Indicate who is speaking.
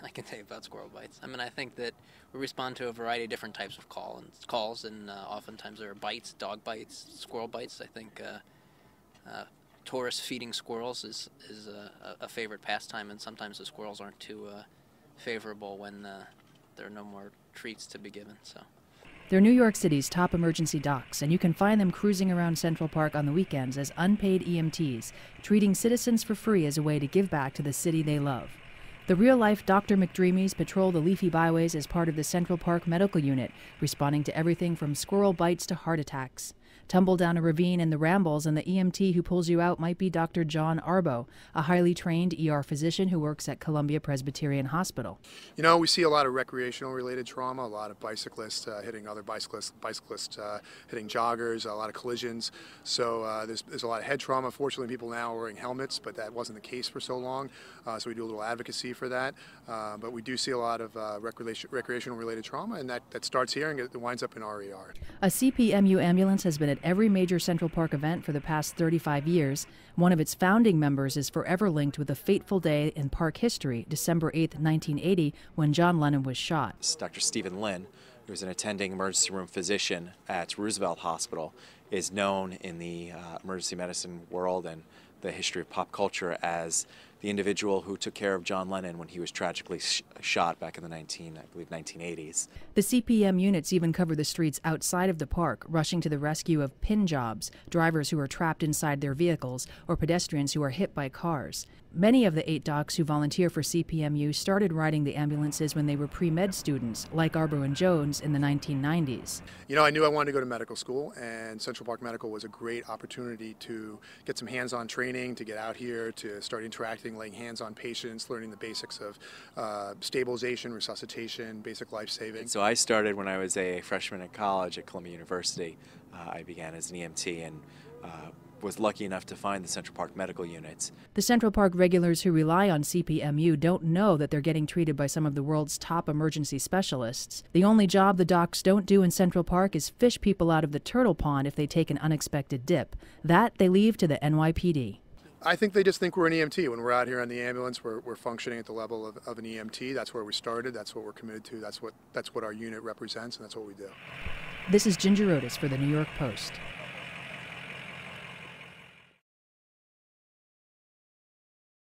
Speaker 1: I can tell you about squirrel bites. I mean, I think that we respond to a variety of different types of calls, and oftentimes there are bites, dog bites, squirrel bites. I think tourists feeding squirrels is a favorite pastime, and sometimes the squirrels aren't too favorable when there are no more treats to be given. So.
Speaker 2: They're New York City's top emergency docs, and you can find them cruising around Central Park on the weekends as unpaid EMTs, treating citizens for free as a way to give back to the city they love. The real-life Dr. McDreamies patrol the leafy byways as part of the Central Park Medical Unit, responding to everything from squirrel bites to heart attacks. Tumble down a ravine in the Rambles, and the EMT who pulls you out might be Dr. John Arbo, a highly trained ER physician who works at Columbia Presbyterian Hospital.
Speaker 3: You know, we see a lot of recreational-related trauma, a lot of bicyclists hitting other bicyclists hitting joggers, a lot of collisions. So there's a lot of head trauma. Fortunately, people now are wearing helmets, but that wasn't the case for so long. So we do a little advocacy for that. But we do see a lot of recreational-related trauma, and that starts here and it winds up in our ER.
Speaker 2: A CPMU ambulance has been at every major Central Park event for the past 35 years. One of its founding members is forever linked with a fateful day in park history, December 8, 1980, when John Lennon was shot.
Speaker 4: Dr. Stephen Lynn, who was an attending emergency room physician at Roosevelt Hospital, is known in the emergency medicine world and the history of pop culture as the individual who took care of John Lennon when he was tragically shot back in the 1980s.
Speaker 2: The CPM units even cover the streets outside of the park, rushing to the rescue of pin jobs, drivers who are trapped inside their vehicles, or pedestrians who are hit by cars. Many of the 8 docs who volunteer for CPMU started riding the ambulances when they were pre-med students, like Arbo and Jones in the 1990s.
Speaker 3: You know, I knew I wanted to go to medical school, and Central Park Medical was a great opportunity to get some hands-on training, to get out here, to start interacting, laying hands on patients, learning the basics of stabilization, resuscitation, basic life-saving.
Speaker 4: So I started when I was a freshman in college at Columbia University. I began as an EMT and was lucky enough to find the Central Park Medical Units.
Speaker 2: The Central Park regulars who rely on CPMU don't know that they're getting treated by some of the world's top emergency specialists. The only job the docs don't do in Central Park is fish people out of the turtle pond if they take an unexpected dip. That they leave to the NYPD.
Speaker 3: I think they just think we're an EMT. When we're out here on the ambulance, we're functioning at the level of an EMT. That's where we started. That's what we're committed to. That's what our unit represents, and that's what we do.
Speaker 2: This is Ginger Otis for the New York Post.